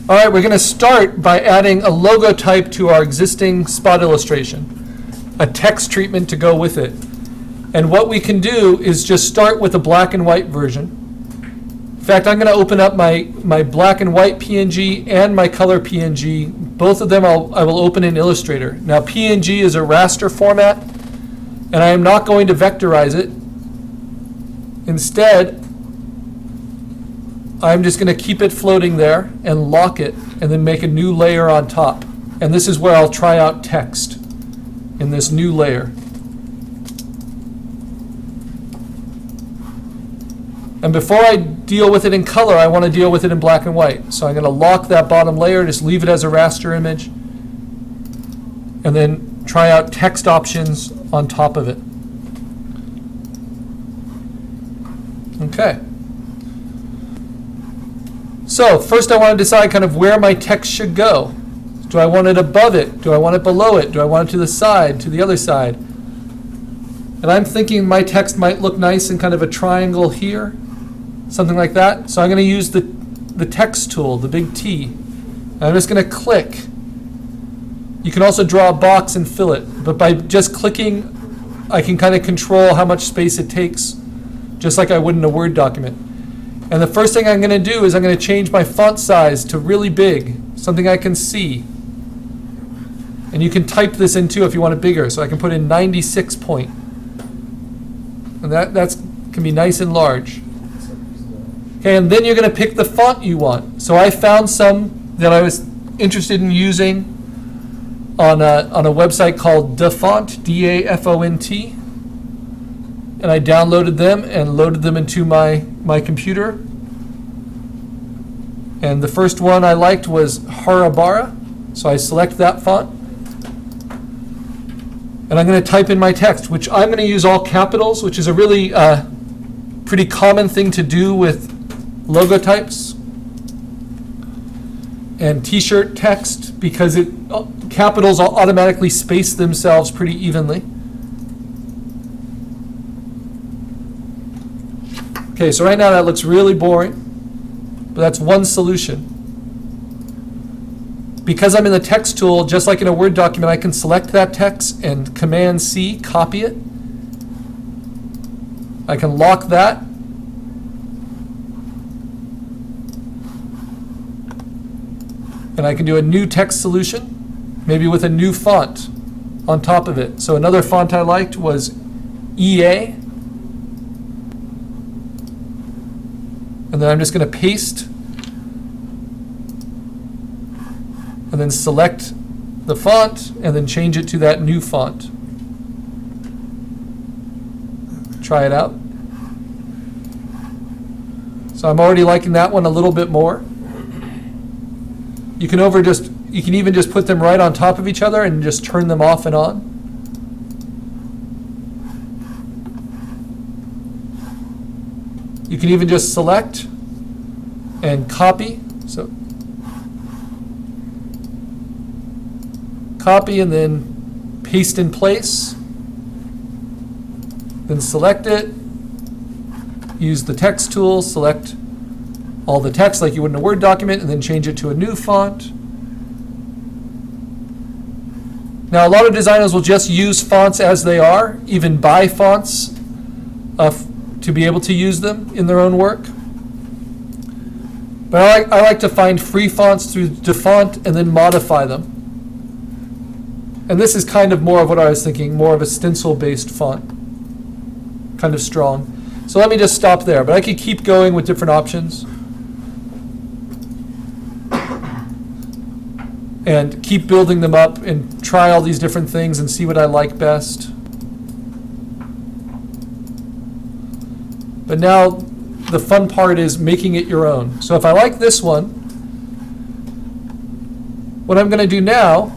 All right, we're going to start by adding a logo type to our existing spot illustration, a text treatment to go with it. And what we can do is just start with a black and white version. In fact, I'm going to open up my black and white PNG and my color PNG. Both of them I will open in Illustrator. Now, PNG is a raster format, and I am not going to vectorize it. Instead, I'm just going to keep it floating there and lock it and then make a new layer on top. And this is where I'll try out text in this new layer. And before I deal with it in color, I want to deal with it in black and white. So I'm going to lock that bottom layer, just leave it as a raster image, and then try out text options on top of it. Okay. So first I want to decide kind of where my text should go. Do I want it above it? Do I want it below it? Do I want it to the side, to the other side? And I'm thinking my text might look nice in kind of a triangle here, something like that. So I'm going to use the text tool, the big T. And I'm just going to click. You can also draw a box and fill it. But by just clicking, I can kind of control how much space it takes, just like I would in a Word document. And the first thing I'm going to do is I'm going to change my font size to really big, something I can see. And you can type this in too if you want it bigger. So I can put in 96 point. And that can be nice and large. Okay, and then you're going to pick the font you want. So I found some that I was interested in using on a website called Dafont, D-A-F-O-N-T. And I downloaded them and loaded them into my computer. And the first one I liked was Harabara. So I select that font. And I'm going to type in my text, which I'm going to use all capitals, which is a really pretty common thing to do with logo types and t-shirt text, because capitals automatically space themselves pretty evenly. Okay, so right now that looks really boring, but that's one solution. Because I'm in the text tool, just like in a Word document, I can select that text and Command-C, copy it. I can lock that. And I can do a new text solution, maybe with a new font on top of it. So another font I liked was EA. And then I'm just going to paste and then select the font and then change it to that new font. Try it out. So I'm already liking that one a little bit more. You can even just put them right on top of each other and just turn them off and on. You can even just select and copy. So copy and then paste in place. Then select it. Use the text tool, select all the text like you would in a Word document, and then change it to a new font. Now, a lot of designers will just use fonts as they are, even buy fonts to be able to use them in their own work. But I like to find free fonts through Dafont and then modify them. And this is kind of more of what I was thinking, more of a stencil-based font, kind of strong. So let me just stop there, but I could keep going with different options and keep building them up and try all these different things and see what I like best. But now the fun part is making it your own. So if I like this one, what I'm going to do now,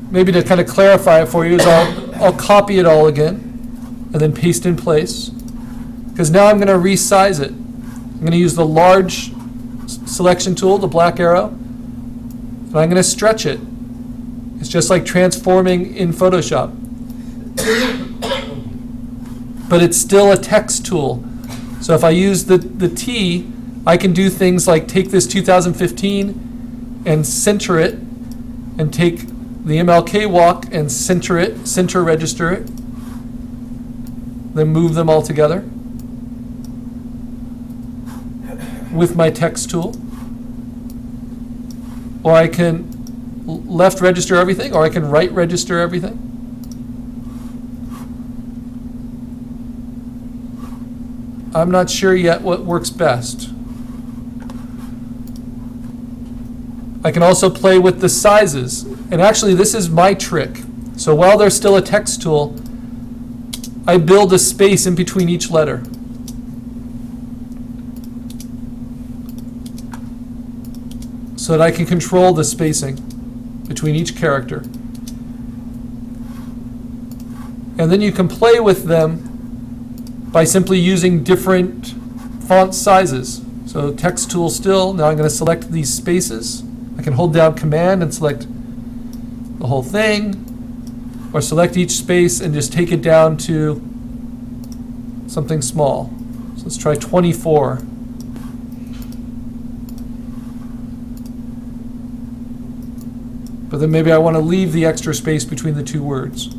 maybe to kind of clarify it for you, is I'll copy it all again and then paste in place. Because now I'm going to resize it. I'm going to use the large selection tool, the black arrow, and I'm going to stretch it. It's just like transforming in Photoshop. But it's still a text tool. So if I use the T, I can do things like take this 2015 and center it, and take the MLK walk and center it, center register it, then move them all together with my text tool. Or I can left register everything, or I can right register everything. I'm not sure yet what works best. I can also play with the sizes. And actually, this is my trick. So while there's still a text tool, I build a space in between each letter. So that I can control the spacing between each character. And then you can play with them by simply using different font sizes. So text tool still, now I'm going to select these spaces. I can hold down Command and select the whole thing, or select each space and just take it down to something small. So let's try 24. But then maybe I want to leave the extra space between the two words.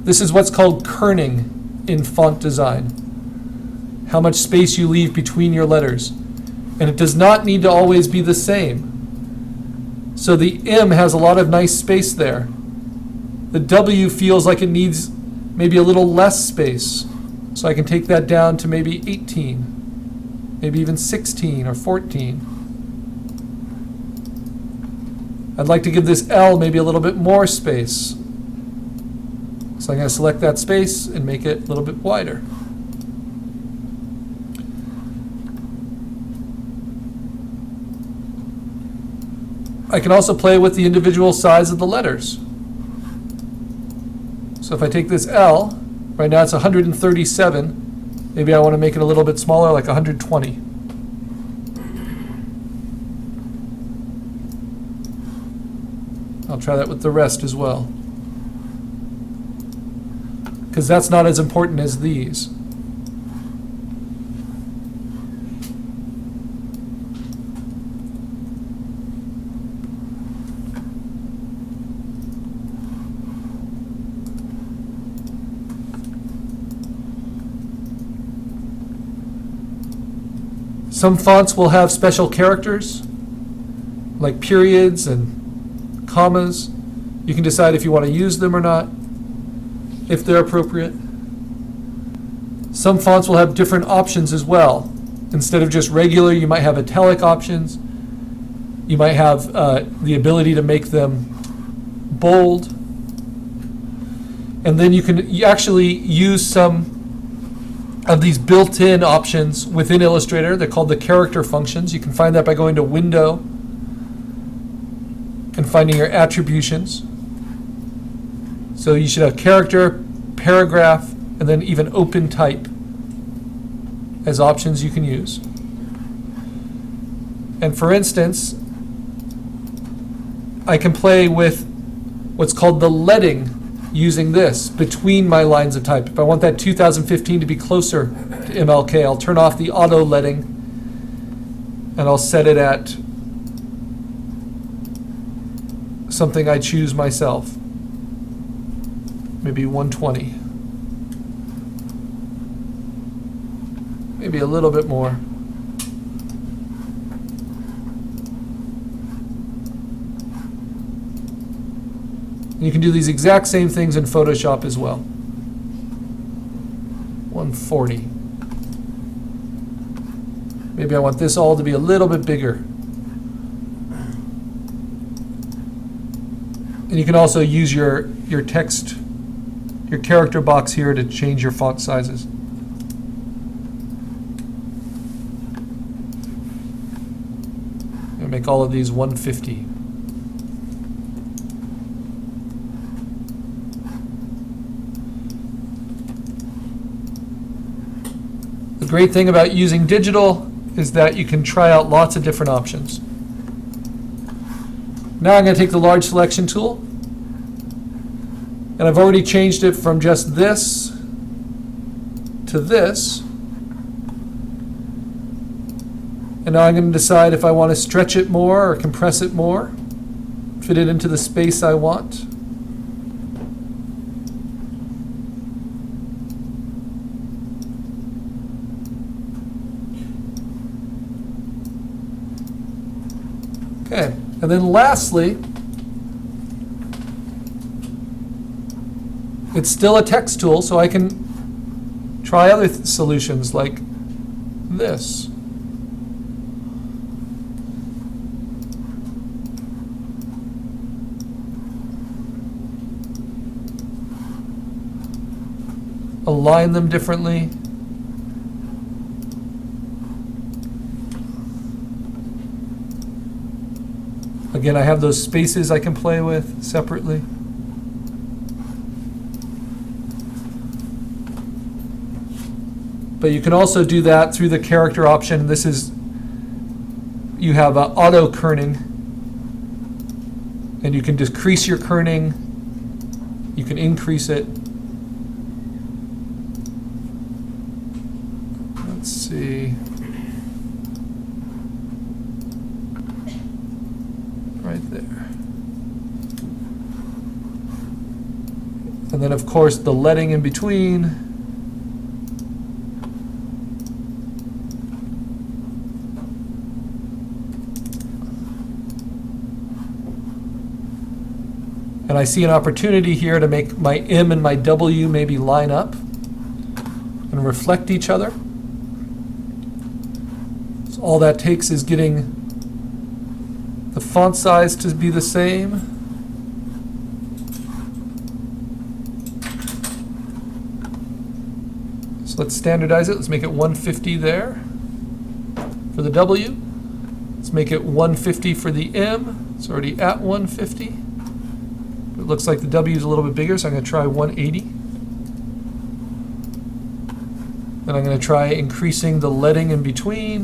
This is what's called kerning in font design. How much space you leave between your letters. And it does not need to always be the same. So the M has a lot of nice space there. The W feels like it needs maybe a little less space. So I can take that down to maybe 18, maybe even 16 or 14. I'd like to give this L maybe a little bit more space. So I'm going to select that space and make it a little bit wider. I can also play with the individual size of the letters. So if I take this L, right now it's 137, maybe I want to make it a little bit smaller, like 120. I'll try that with the rest as well, because that's not as important as these. Some fonts will have special characters, like periods and commas. You can decide if you want to use them or not, if they're appropriate. Some fonts will have different options as well. Instead of just regular, you might have italic options. You might have the ability to make them bold. And then you actually use some of these built-in options within Illustrator. They're called the character functions. You can find that by going to Window and finding your attributions. So you should have character, paragraph, and then even open type as options you can use. And for instance, I can play with what's called the leading using this between my lines of type. If I want that 2015 to be closer to MLK, I'll turn off the auto leading and I'll set it at something I choose myself. Maybe 120. Maybe a little bit more. You can do these exact same things in Photoshop as well. 140. Maybe I want this all to be a little bit bigger. And you can also use your text, your character box here to change your font sizes. And make all of these 150. The great thing about using digital is that you can try out lots of different options. Now I'm going to take the large selection tool, and I've already changed it from just this to this. And And now I'm going to decide if I want to stretch it more or compress it more, fit it into the space I want. Okay, and then lastly, it's still a text tool, so I can try other solutions like this. Align them differently. Again, I have those spaces I can play with separately. But you can also do that through the character option. This is, you have auto kerning, and you can decrease your kerning. You can increase it. Let's see. Right there. And then, of course, the leading in between. And I see an opportunity here to make my M and my W maybe line up and reflect each other. So all that takes is getting the font size to be the same. So let's standardize it. Let's make it 150 there for the W. Let's make it 150 for the M. It's already at 150. It looks like the W is a little bit bigger, so I'm going to try 180. Then I'm going to try increasing the leading in between.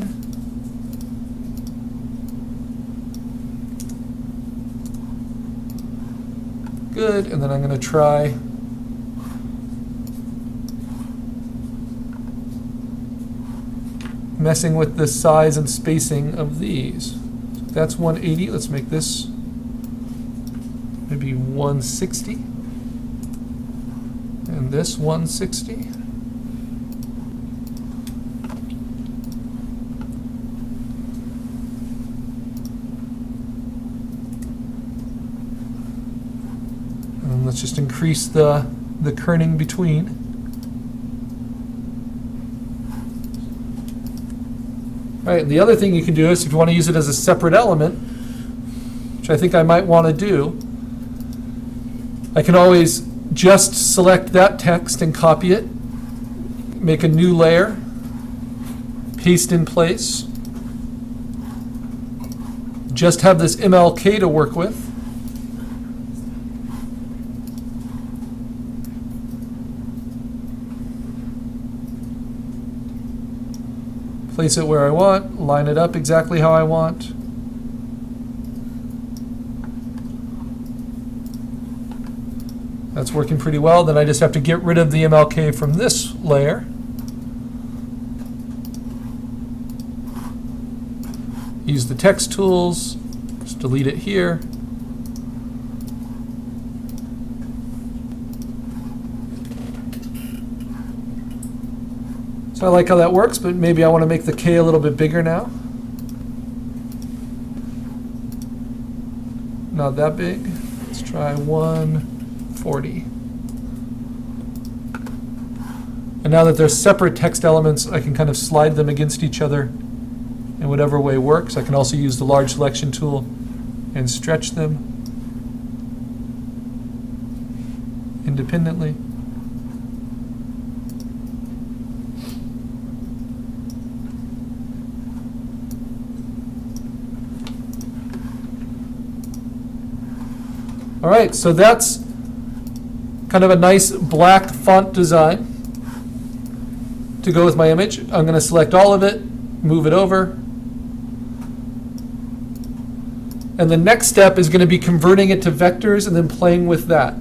Good, and then I'm going to try messing with the size and spacing of these. So that's 180. Let's make this maybe 160. And this 160. And let's just increase the kerning between. All right, and the other thing you can do is if you want to use it as a separate element, which I think I might want to do, I can always just select that text and copy it, make a new layer, paste in place, just have this MLK to work with. Place it where I want, line it up exactly how I want. That's working pretty well. Then I just have to get rid of the MLK from this layer. Use the text tools, just delete it here. So I like how that works, but maybe I want to make the K a little bit bigger now. Not that big. Let's try 140. And now that they're separate text elements, I can kind of slide them against each other in whatever way works. I can also use the large selection tool and stretch them independently. All right, so that's kind of a nice black font design to go with my image. I'm going to select all of it, move it over. And the next step is going to be converting it to vectors and then playing with that.